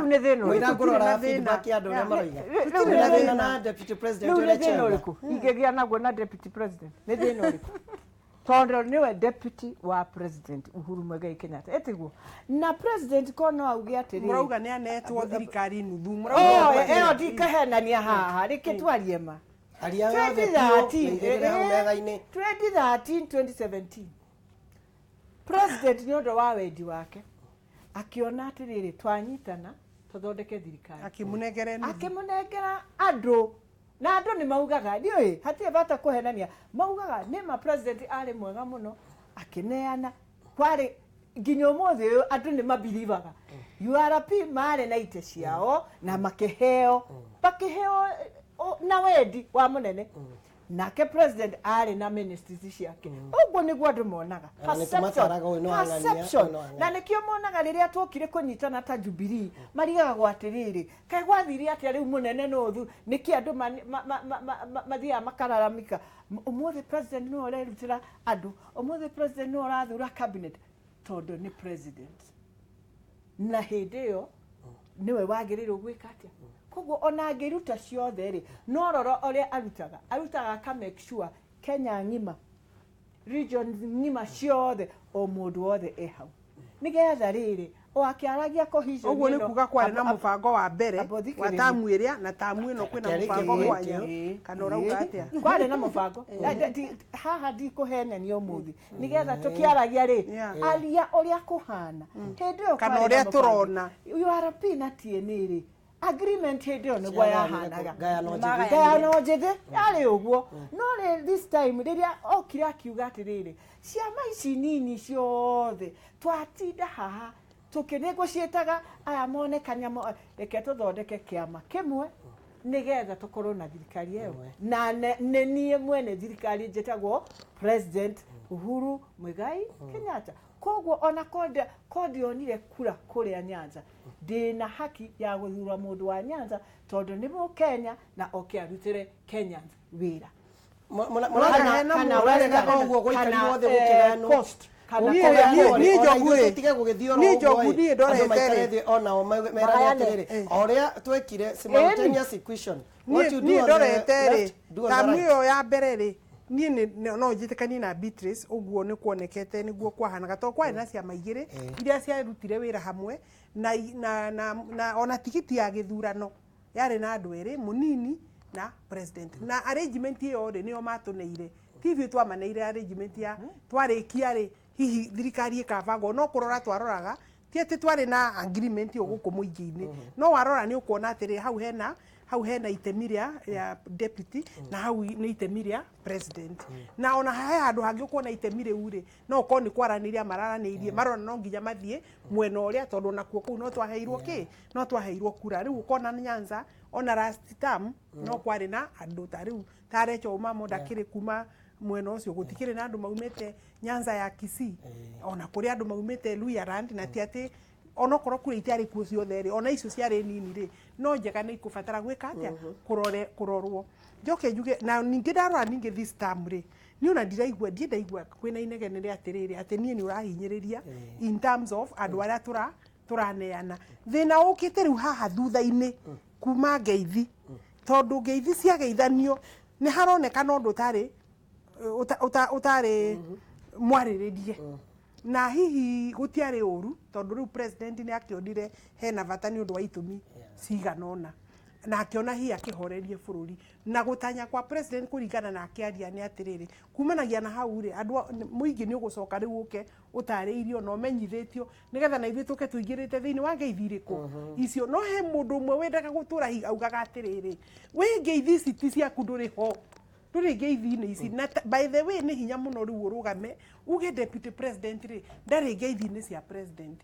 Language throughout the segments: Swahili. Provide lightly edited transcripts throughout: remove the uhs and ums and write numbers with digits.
ne theno wira ngorora feedback ya ndore maroiga na deputy president igegia nago na deputy president ne theno riku tondo niwe deputy wa president Uhuru Muigai Kenyatta etiguo na president kono auge atiri murauga ne anetwo thirikari nuthu murauga eo dikahenania haha rikitwarie ma 2017 president nyondo wa wendi wake akiona atiriri twanyitana tuthondeke thirikari akimunengera andu na andu ni maugaga ndioi hatie bata kuhenania maugaga ni ma president ari mwega muno akineana kwari nginyo mothe andu ni mabilivaga URP mare na ite ciao na makiheo na wendi wa munene nake president ari na ministries ciake uguo niguo andu monaga na nikio monaga riria twokire kunyitana ta Jubilee marigaga gwatiriri kai gwathiri atia riu munene nothu niki andu mathia makararamika umothe president no rerutira andu umothe president no rathura cabinet tondu ni president na hindeo niwe wagirirwo gwika atia koguo ona ngiruta ciothe ri no roro oria arutaga ka make sure Kenya ngima regions ngima ciothe o mundu wothe ehau nigetha riri o akiaragia cohesion uguo ni kuga kwari na mubango wa mbere wa tamu iria na tamu ino kwina mubango mwanya kana urauga atia kwari na mubango haha ndi kuhenania umuthi nigetha tukiaragia ri alia oria kuhana hindio kana uria turona URP na TNA ri agreement hindio ni gwa yahanaga gayano njithe ari uguo no this time riria okire akiuga atiriri ciama ici nini ciothe twatinda haha tukinego cietaga aya mone kanyamo reke tuthondeke kiama kimwe nigetha tukorwo na thirikari eo na nie mwene thirikari njitagwo president Uhuru Muigai Kenyatta koguo ona kodi onire kura kuria Nyanza ndina haki ya guthura mundu wa Nyanza tondu ni mu Kenya na okiarutire Kenyans wira kana wega uguo goikari wothe gukirano ni joguri ndoretere ona o meratere oria twekire simultaneous equation what you do ndoretere tamio ya berere ni no njitikani na Beatrice uguo ni kuonekete niguo kwahanaga to kwari na ciama igire iria ciarutire wira hamwe na ona tikiti ya githurano yari na andu eri munini na president na arrangement iyo ri nio matuneire TV twamaneire arrangement ya twarikia ri hihi thirikari ikabango no kurora twaroraga tiete twari na agreement yo guku muingi-ini no warora ni ukuona atiri hau hena itemiria ya deputy na hau ni itemiria president na ona handu hangi ukuona itemire uri no uko ni kwaraniria mararaniirie marona no nginya mathie mwena uria tondu nakuo kuu no twaheirwo no twaheirwo kura riu ukona Nyanza ona last term no kwari na andu ta riu tarecho umamo ndakiri kuma mwena ucio gutikire na andu maumete Nyanza ya Kisii ona kuri andu maumete Luhyaland na tiati ona korwo kuri itiari kuo ciothe ri ona icio ciari nini ri no njega ni ikubatara gwika atia kurorwo njoke njuge na ningi ndarora ningi this time ri ni ona ndiraigua ndaigua kwina inegene ri atiriri ati nie ni urahinyiriria in terms of andu aria turaneana thina ukite riu haha thutha-ini kuma ngeithi tondu ngeithi cia geithanio ni haronekana undu utari mwariririe na hihi gutiari uru tondu riu president ni akionire hena bata ni undu wa itumi ciganona na akiona hihi akihorerie bururi na gutanya kwa president kuringana na akiaria ni atiriri kumanagia na hau ri andu muingi ni ugucoka riu uke utariirio no menyithitio nigetha na ithuke tuingirite thiini wa ngeithiriko icio no he mundu umwe wendaga gutura hi augaga atiriri we ngeithi citi ciaku nduri ho nduri ngeithi-ini ici na by the way ni hinya muno riu urugame uge deputy president ri ndari ngeithi-ini cia president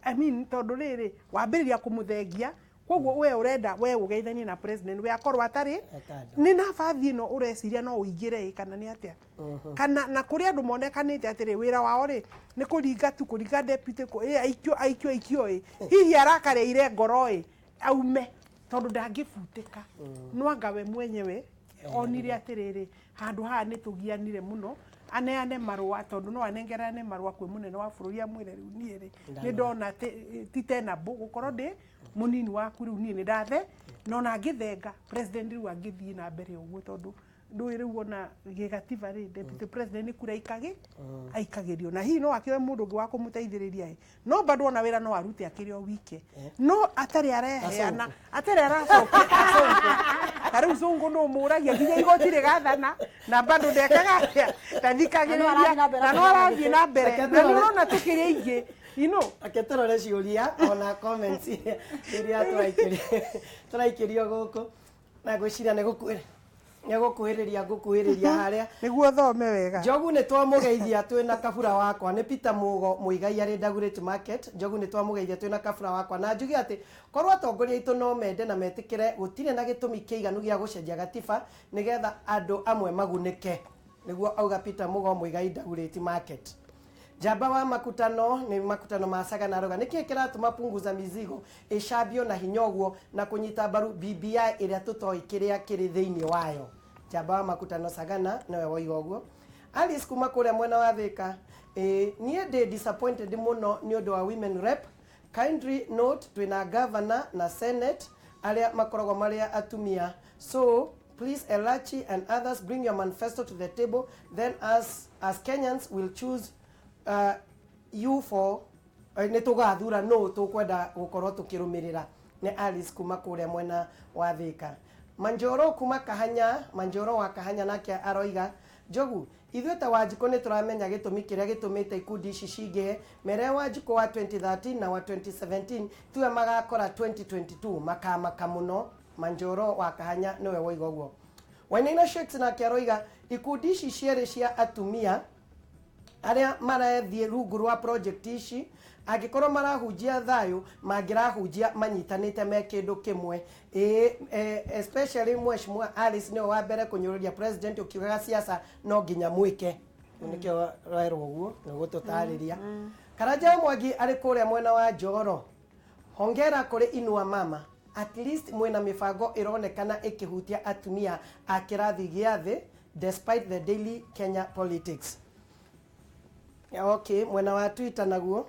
I mean tondu riri wambiriria kumuthengia koguo we urenda we ugeithanie na president we akorwo atari ni nabathi no ureciria no uingire kana ni atia kana na kuri andu monekanite atiri wira wao ri ni kuringa deputy ko aikio hihi arakareire ngoro aume tondu ndangibuteka no anga we mwenyewe onire atiriri handu haha ni tugianire muno aneane marua tondu no anengerane marua kwi munene wa bururi amwire riu nie ri ni ndona ti tena gukorwo ndi munini waku riu nie ni ndathe no na ngithenga president riu angithii na mbere uguo tondu ndui riu ona gigatiba ri deputy president kura aikagirio na hihi no akioe mundu ungi wa kumuteithiriria no bado ona wira no arute akirio wike no atari areheana atari aracoka Kariu zungu no muragia nginya igoti rigathana na bado ndekaga tathikagiriria na no arathie na mbere na ndirona tukiria ingi aketoro ciuria ona comments iria turaikirio guku na gwiciria ni gukwira ngukuhiriria haria niguo thome wega Njogu ni twamugeithia twina kabura wakwa ni Peter Mugo muigai ari Dagoretti Market Njogu ni twamugeithia twina kabura wakwa na njugi ati korwo atongoria itu no mende na metikire gutire na gitumi kiiganu gia gucenjia gatiba nigetha andu amwe magunike niguo auga Peter Mugo muigai Dagoretti Market Jamba wa makutano ni makutano masaga na roga niki kiratuma Punguza Mzigo icambio na hinyoguo na kunyita baru BBI iria tutoi kiria kiri thiini wayo Jamba wa makutano sagana nawe woigo guo Alice kuma kuria mwena wa Thika nie ndi disappointed muno ni undu wa women rep kindly note twina governor na senate aria makoragwo maria atumia so please Elachi and others bring your manifesto to the table then as Kenyans will choose you for ni tugathura no tukwenda gukorwo tukirumirira ni Alice kuma kuria mwena wa Thika Manjoro kuma Kahanya Manjoro wa Kahanya nake aroiga Njogu ithuĩ ta Wanjikũ nĩ tũramenya gĩtũmi kĩrĩa gĩtũmĩte ikundi ici cingĩhe mere Wanjikũ wa 2013 na wa 2017 tuwe magakora 2022 makamaka mũno Manjoro wa Kahanya nĩwe woiga ũguo Wainaina Shakes nake aroiga ikundi ici cierĩ cia atumia aria marathie rungu rwa project ici angikorwo marahunjia thayo mangirahunjia manyitanite me kindu kimwe especially Mheshimiwa Alice ni wa mbere kunyururia president ukiugaga siasa no nginya mwike nikio rairo uguo niguo tutariria Karanja Mwangi ari kuria mwena wa Njoro hongera kuri Inua Mama at least mwena mibango ironekana ikihutia atumia akirathi giathi despite the daily Kenya politics okay mwena wa Twitter naguo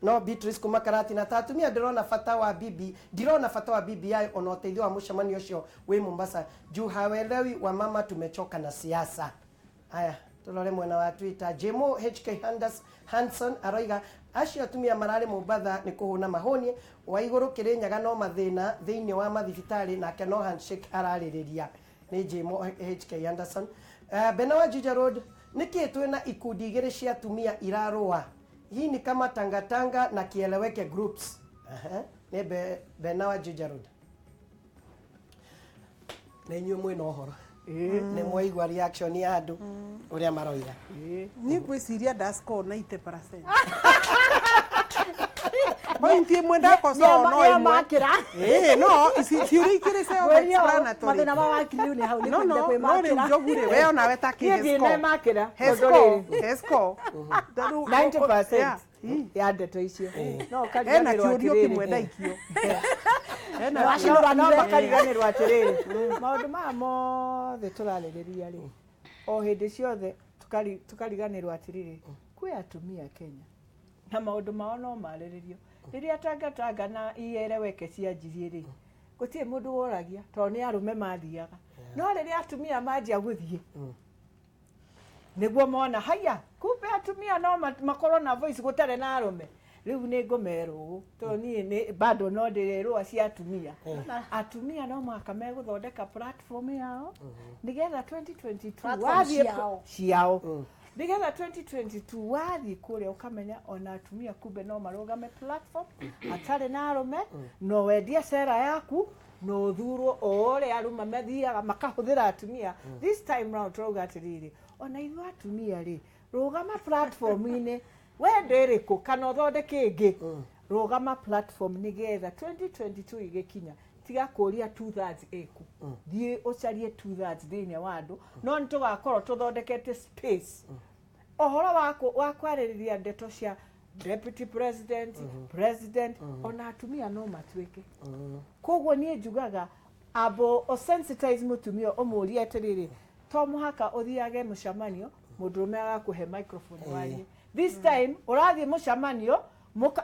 no Beatrice kuma Karati na tatumia ndirona fata wa BBI ona uteithio wa mucemanio ucio wi Mombasa juu hawelewi wa mama tumechoka na siasa haya tulore mwena wa Twitter Jemo HK Hanson aroiga acio atumia marari Mombasa ni kuhuna mahoni wa iguru kirinyaga no mathina thiini wa mathibitari nake no handshake araririria ni Jemo HK Anderson Benawa Juja Road niki twina ikundi igiri cia atumia irarua hii ni kama tangatanga na kieleweke groups ni Benawa Juja Road na inyu mwino horo ni mwaigwa reaction ya andu uria maroiga ni gwiciria dasko 90% Pointi mwenda ko so no makira no isiuri kire se explanatory mathina ma wakiri ni hau ni kwenda kwe makira no njogure we ona wetaki hesko makira hesko 90% ya ndeto icio no kariganirwo atiriri kimwenda ikio no bakariganirwo atiriri maundu ma mothe turaririria ri o hindi ciothe tukariganirwo atiriri kwi atumia Kenya na maundu mao no mariririo riria tanga na iereweke cianjirie ri gutie mundu woragia to ni arume mathiaga no riria atumia manjia guthie niguo mona haya kumbe atumia no makorwo na voice gutare na arume riu ni ngomeru to ni bado no ndirerwa cia atumia no maka meguthondeka platform yao nigetha 2022 wathie ciao nigetha 2022 wathie kuria ukamenya ona atumia kumbe no marugame platform atare na arume no wendie sera yaku no thurwo ore aruma mathiaga makahuthira atumia this time round turauga atiriri ona ithu atumia ri rugama platform-ini wende riku kana uthondeke ingi rugama platform nigetha 2022 igikinya tiga kuria 2/3 eku thie ucarie 2/3 thiini wa andu no nitugakorwo tuthondekete space ohoro wa kwaririria ndeto cia deputy president president ona atumia no matwike koguo nie njugaga abo o sensitize mutumia umuria atiriri to muhaka uthiage mucemanio mudume agakuhe microphone warie this time urathie mucamanio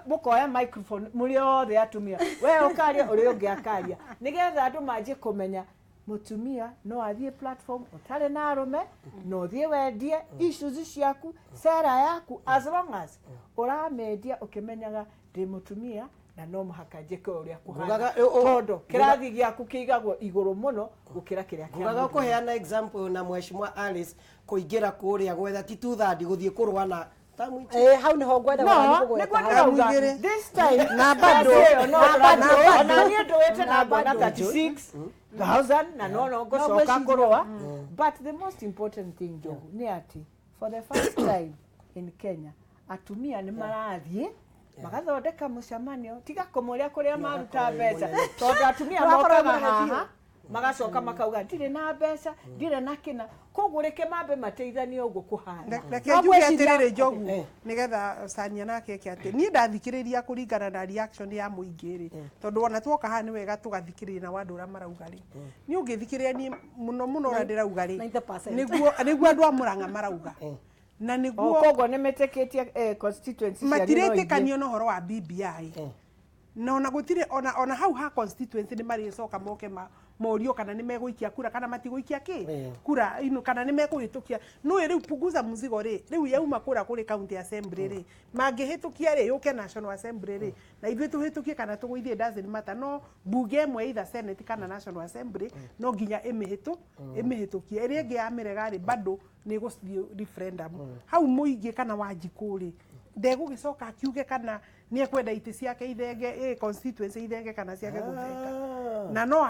mukoya microphone muri othe atumia we ukaria uri ungi akaria nigetha andu manjie kumenya mutumia no athie platform utare na arume no thie wendie issues ciaku sera yaku as long as uramendia ukimenyaga ndi mutumia na no muhaka njeke uria kuhana todo kirathi giaku kiigagwo iguru muno gukira kiria kia ngugaga kuheana example na Mheshimiwa Alice kuingira kuria gwetha tituthandi guthie kurwana hau ni ho ngwenda gwetha this time na bado na nie ndwete na bana 36,000 na no gocoka kurwa but the most important thing Jogu ni ati for the first time in Kenya atumia ni marathie magathondeka mucamanio tiga komoria kuria maruta mbeca tondu atumia mokaga haha magacoka makauga ndire na mbeca ndire na kina koguo reke mambe mateithanie uguo kuhana reke njuge atiriri Njogu nigetha Sania nake ati ni ndathikiriria kuringana na reaction ya muingiri tondu ona twoka haha ni wega tugathikiriria na wandu ura marauga ri ni ungithikiriria ni muno ra ndirauga ri niguo andu amuranga marauga na niguo koguo nimeteketie constituency matiritikania no horo wa BBI na ona gutire ona hau ha constituency ni maricoka moke morio kana ni meguikia kura kana matiguikia kura ino kana ni mekuhitukia no riu Punguza Mzigo riu yauma kura kuri county assembly ri mangihitukia ri yuke national assembly ri na ithuĩ tuhitukie kana tuguithie doesn't matter no bunge mwe either senate kana national assembly no nginya imihitukie iri ngi yamirega ri bado ni guthii referendum hau muingi kana Wanjiku ri ndegugicoka akiuge kana ni ekwenda iti ciake ithenge constituency ithenge kana ciake gutheka na no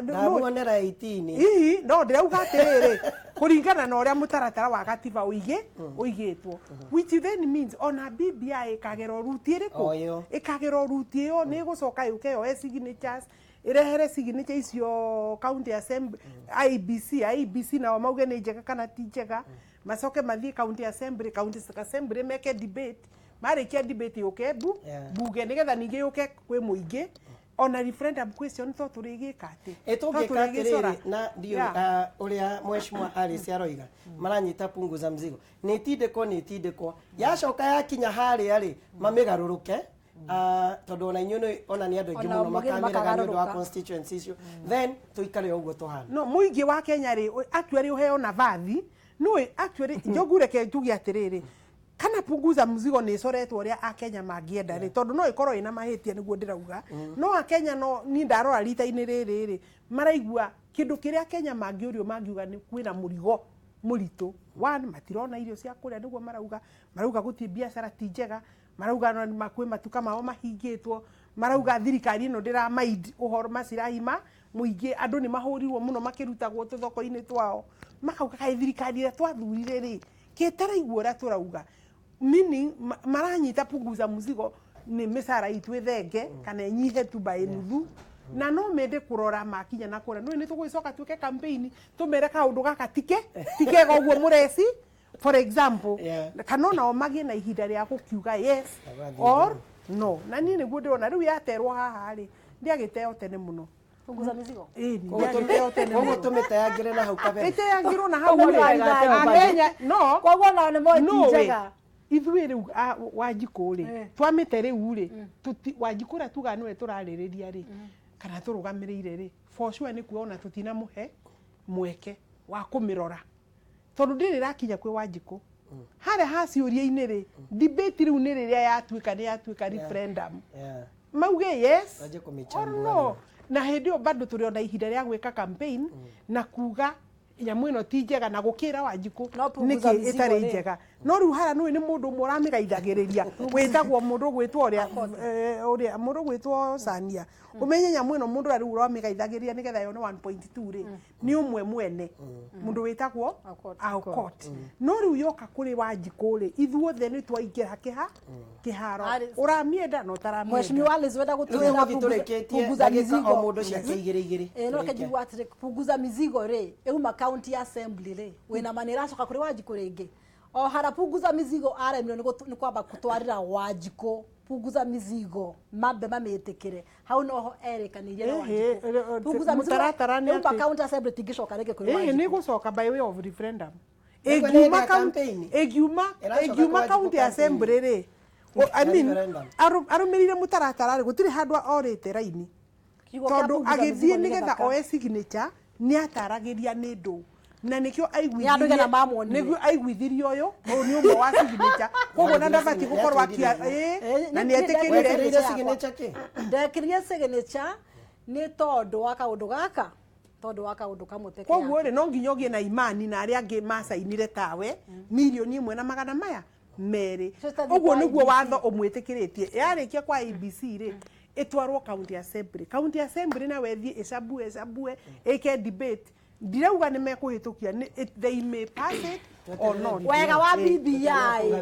no muonera 18 no ndirauga atiriri kuringana na uria mutaratara wa gatiba uigitwo which then means ona BBI ikagero ruti iriko ikagero ruti yo ni gucoka yuke yo signatures irehere signature icio county assembly IBC na mauge ni njega kana ti njega macoke mathie county assembly meke debate marikia debate yuke buge nigetha ningi yuke kwi muingi ona referendum question to turigika ati etungikatiriri na ndio uria Mheshimiwa Alice aroiga maranyita Punguza Mzigo nitindiko yacoka yakinya hari ari mamigaruruke tondu ona inyuĩ ona ni andu aingi muno makamiraga ni undu wa constituency icio then tuikare uguo tuhana no muingi wa Kenya ri actually uheo na vathi no actually Njogu reke tugi atiriri kana Punguza Mzigo ni coretwo uria a Kenya mangienda ri tondu no ikorwo ina mahitia niguo ndirauga no a Kenya no ni ndarora rita-ini riri maraigua kindu kiria Kenya mangiurio mangiuga ni kwina muritu one matirona irio cia kuria niguo marauga guti biashara ti njega marauga makwe matuka mao mahingitwo marauga thirikari ino ndira maid uhoro macirahima muingi andu ni mahurirwo muno makirutagwo tuthoko-ini twao makauga kai thirikari ira twathurire ri kitaraigua uria turauga meaning maranyita Punguza Mzigo ni misara itu ithenge kana nyihe tu by nuthu na no mende kurora makinya na kura no ni tuguicoka tuke campaign tumere kaundu gaka tikega uguo mureci for example kana no magie na ihinda ria gukiuga yes or no na ni niguo ndirona riu yaterwo haha ri ndiagiteo tene muno Punguza Mzigo ndiagiteo tene muno tumitayangire na hau kabere itayangirwo na hau Kenya no koguo na ne mo njega ithuĩ riu Wanjiku ri twamite riu ri Wanjiku ra tuga niwe turaririria ri kana turugamirire ri for sure ni kuona tutina muhe mweke wa kumirora tondu ndiri rakinya kwi Wanjiku hare haciuria-ini ri debate riu ni riria yatuika referendum mauge yes or no na hindio bado turiona ihinda ria gwika campaign na kuga nyamu ino ti njega na gukira Wanjiku niki itari njega no riu hara ni mundu muramigaithagiriria witagwo mundu gwitwo uria mundu gwitwo Sania umenye nyamu ino mundu riu uramigaithagiria nigetha yone 1.2 ri ni umwe mwene mundu witagwo Aukot no riu yoka kuri Wanjiku ri ithuothe ni twaingira kiharo uramienda no taramienda Mheshimiwa Alice wenda gutuira Punguza Mzigo o mundu ciake igire no kejibu atire Punguza Mzigo ri euma county assembly ri wina manira coka kuri Wanjiku ringi o hara Punguza Mzigo aremiro ni kwamba kutwarira Wanjiku Punguza Mzigo mambe mametikire hau noho erikanirie na Wanjiku Punguza Mzigo euma county assembly tigishoka rege kuri Wanjiku ni gucoka by way of referendum egiuma county assembly ri I mean arumirire mutaratara ri gutiri handu orite raini tondu agithie nigetha oe signature ni ataragiria ni ndu na nikio aiguithirie uyu ni umwe wa signature koguo na ndabati gukorwo akia na ni etikirire signature ki ndekirire signature ni tondu wa kaundu gaka tondu wa kaundu kamuteke koguo ri no nginya ugie na imani na aria angi masainire tawe milioni 1 na magana maya meri oguo niguo watho umwitikiritie yarikia kwa ABC ri itwarwo county assembly na wethie icabue ike debate ndirauga ni mekuhitukia they may pass it or not wega wa BBI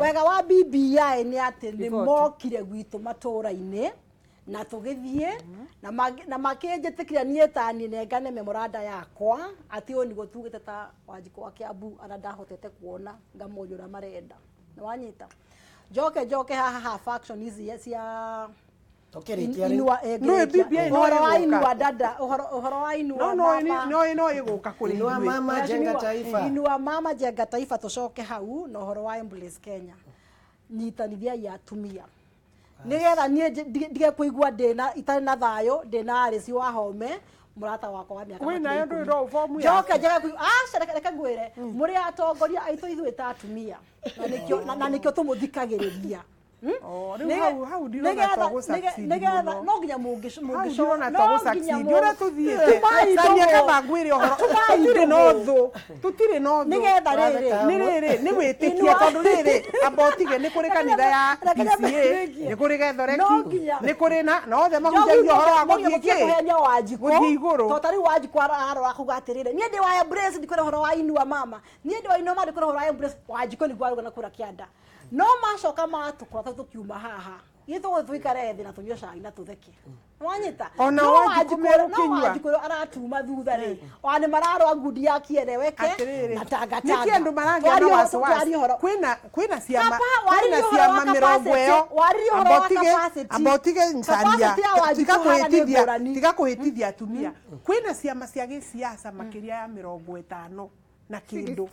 wega wa BBI ni ati ni mokire gwitu maturaini na tugithie na makinjitikira nie tani nengane memoranda yakwa ati oni gotugite ta Wanjiko wa Kiambu ana ndahotete kuona ngamonyura marenda na wanyita joke haha faction hizi cia no BBI no dada uhoro wa inua no iguka kuri mama jenga taifa inua mama jenga taifa tucoke hau no uhoro wa ambulance Kenya nyitanithia ya atumia nigetha nie ndige kuigua ndina itari na thayo ndina arisi wa home murata wakwa wa miaka wina yo ndo form ya joke jega ku reke ngwire muri atongoria aitu ithu ta atumia na nikio tumuthikagiriria hau ndiro na togo succeed no nginya mungisho na togo succeed ora tuthiete sania kabangwire ohoro tutire no thu nigetha riri ni witikia tondu riri abotige ni kuri kanitha ya PCA ni kuri gethoreki ni kuri na othe mahunjagia ohoro wa guthie iguru to tari Wanjiko araro akuga atirire nie ndi wa embrace ndi kuri ohoro wa inua mama nie ndi wa inua mama ndi kuri ohoro wa embrace Wanjiko ni gwaruga na kura kianda no macoka matukora tukiuma haha yitho twikare thi na tunywe cai na tutheke wanyita ona Wanjiko aratuma thutha ri oni mararo ngudi ya kiereweke na tangata niki andu maragia na wasiwasi kwina ciama mirongo yo abotige nsania tigakuhitithia atumia kwina ciama cia gisiasa makiria ya 50 na kindu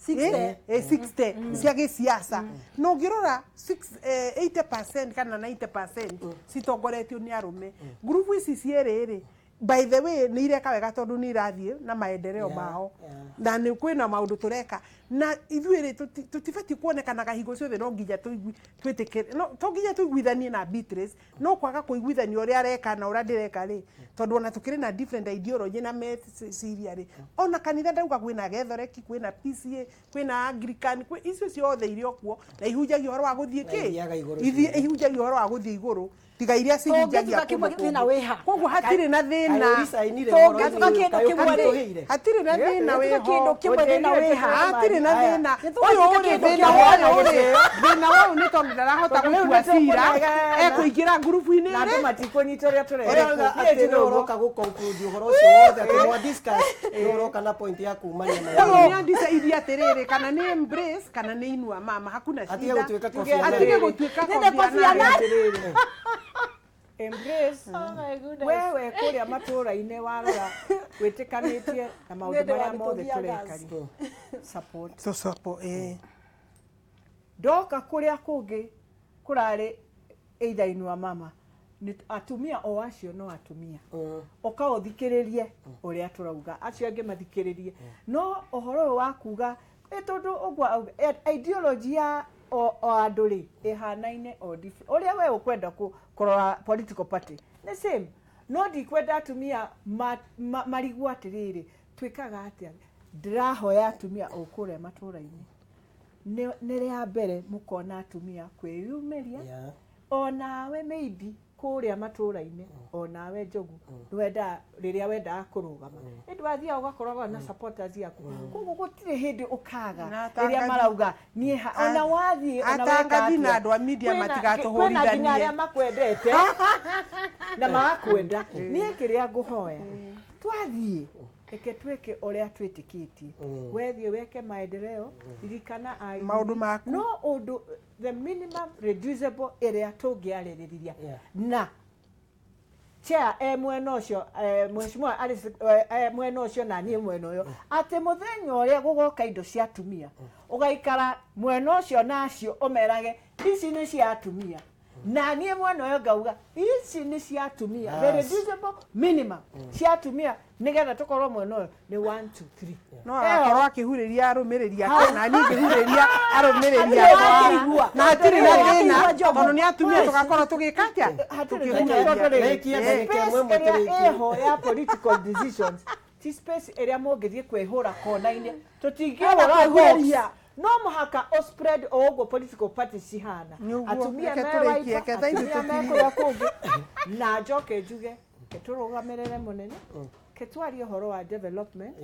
60 cia gisiasa no ngirora 80% kana 90% citongoretio ni arume group ici cieriri by the way ni ireka wega tondu ni irathie na maendeleo mao na ni kwina maundu tureka na ithuiri tutifati kuonekana kahigo ciothe no nginya twitikire no to nginya tuiguithanie na Beatrice no kwaga kuiguithania uria areka na uria ndireka ri tondu ona tukire na different ideology na meciria ri ona kanitha ndauga kwina gethoreki kwina PCA kwina Anglican icio ciothe irio kuo na ihunjagia uhoro wa guthie ki ihunjagia uhoro wa guthie iguru tiga iria cinjagia koguo hatire na thina hatire na thina we kindu kimwe thina we hatire na thina uyu uri thina wau ni tondu ndarahota gutua cira ekuingira ngurubu-ini na andu matikunyita uria turereka ati no uroka guconclude uhoro ucio wothe ati mwa discuss uroka na point ya kumania na yo ndisa idia atiriri kana ni embrace kana ni inua mama hakuna shida atige gutuika kofiana embrace wewe kuria matura-ini warora witikanitie na maundu maria mothe turekari support ndoka kuria kungi kurari either inua mama ni atumia o acio no atumia ukaothikiririe uria turauga acio angi mathikiririe no ohoro wa kuga tondu ogwa ideology ya o andu ri ihanaine o different uria we ukwenda kurora political party the same no ndikwenda atumia marigwa atiriri twikaga atia ndirahoya atumia okure matura-ini ni ria mbere mukona atumia kwiyumiria onawe maybe kuria matura-ini onawe njogu wenda riria wenda kurugama ndwathia ugakorwa na supporters yaku koguo gutire hindi ukaga riria marauga nie ona wathie ona weka na andu a media matigatuhurithanie kwena aria makwendete na makwenda nie kiria nguhoya twathie eke tweke uria twitikitie wethie weke maendeleo irikana ai maundu maku no undu the minimum reducible area tungiaririria na chair mwena ucio mheshimiwa Alice mwena ucio na nie mwena uyo ati muthenya uria gugoka indo cia atumia ugaikara mwena ucio nacio umerage ici ni cia atumia na nie mwena uyo ngauga ici ni cia atumia the reducible minimum cia atumia nigetha tukorwo mwena uyo ni 1 2 3 no akorwo akihuriria arumiriria kana ni ngihuriria arumiriria na atiri na thina tondu ni atumia tugakorwo tugikatia eho ya political decisions ti space area mongithie kwihura kona-ini tutingihura kwehuria no muhaka o spread ogo political parties cihana atumia mekuya kungi na njoke njuge keturugamirire munene ketwari horo wa development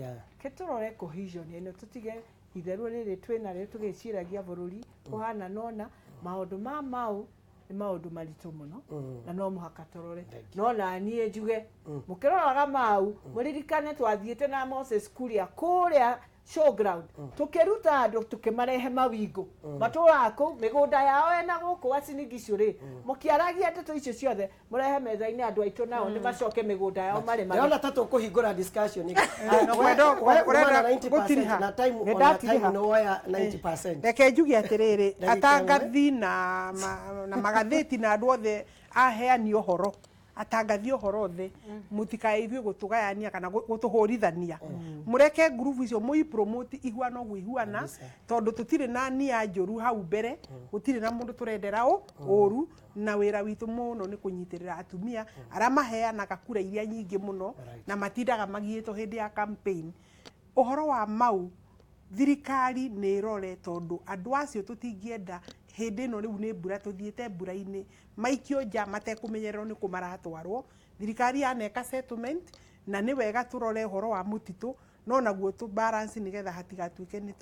keturore cohesion ino tutige itheru riri twina ri tugiciragia bururi kuhana nona maundu mau ni maundu maritu muno na no muhaka turore no na nie njuge mukiroraga mau muririkane twathiete na Moses kuria kuria showground tukiruta andu tukimarehe mawingo maturako migunda yao ena guku asinigicuri mukiaragia ndeto icio ciothe murehe metha-ini andu aitu nao ni macoke migunda yao mari mari ona tatu kuhingura discussion no urenda gutiriha na time no waya 90%. Reke njuge atiriri atangathi na magatheti na andu othe aheani uhoro atangathi uhoro the mutikaithwe gutugayania kana gutuhorithania mureke group icio mui promote ihwana gwihuana tondu tutire na nia njoru hau mbere gutire na mundu turendera oru na wira witu muno ni kunyitirira atumia ara maheana kakura iria nyingi muno na matindaga magieto hindi ya campaign uhoro wa mau thirikari ni rore tondu andu acio tutingienda hindi no riu ni mbura tuthiete mbura-ini maikio nja matekumenyererwo ni kumaratwarwo thirikari yaneka settlement na ni wega turore horo wa mutitu no naguo tu balance nigetha hatigatuike ni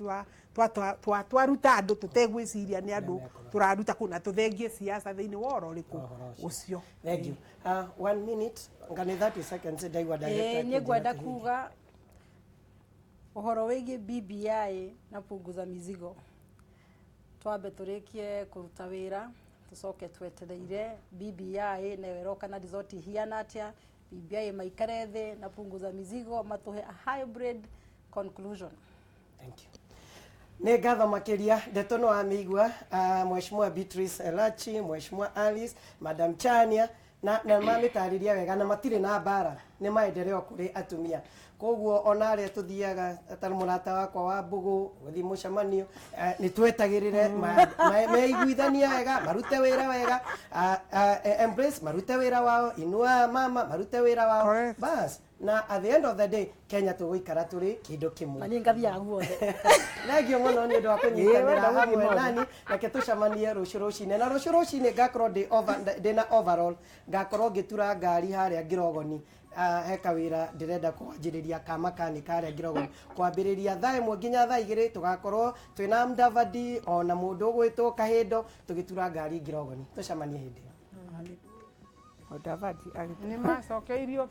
twaruta andu tutegwiciria ni andu turaruta kuna tuthengie siasa thiini wa ororiku ucio. Thank you. 1 minute ngani 30 seconds ndaigwa director ni gwenda kuga uhoro wigi BBI na Punguza Mzigo twambe turikie kuruta wira tucoke twetereire BBI na weroka na resort hiana atia BBI maikare thi na Punguza Mzigo matuhe a hybrid conclusion. Thank you. Ni gatha makiria ndeto no amigua mheshimiwa Beatrice Elachi, mheshimiwa Alice, Madam Chania na mamitariria wega na matire na bara ni maendeleo kuri atumia koguo onare tuthiaga atari murata wakwa wa Mbugu guthi mucemanio ni twetagirire meiguithania wega marute wira wega embrace marute wira wao inua mama marute wira wao bas na at the end of the day Kenya tuguikara turi kindu kimwe mani ngathia guothe nagio muno ni ndu akunyitanira hamwe nani reke tucemanie rucurocine na rucurocine ngakorwo ndina overall ngakorwo ngitura ngari haria Ngirogoni heka wira ndirenda kwanjiriria ka makanika haria Ngirogoni kwambiriria thaa imwe nginya thaa igiri tugakorwo twina Mdavadi ona mundu gwitwo Kahindo tugitura ngari Ngirogoni tucemanie hindi Mdavadi ni macokeirio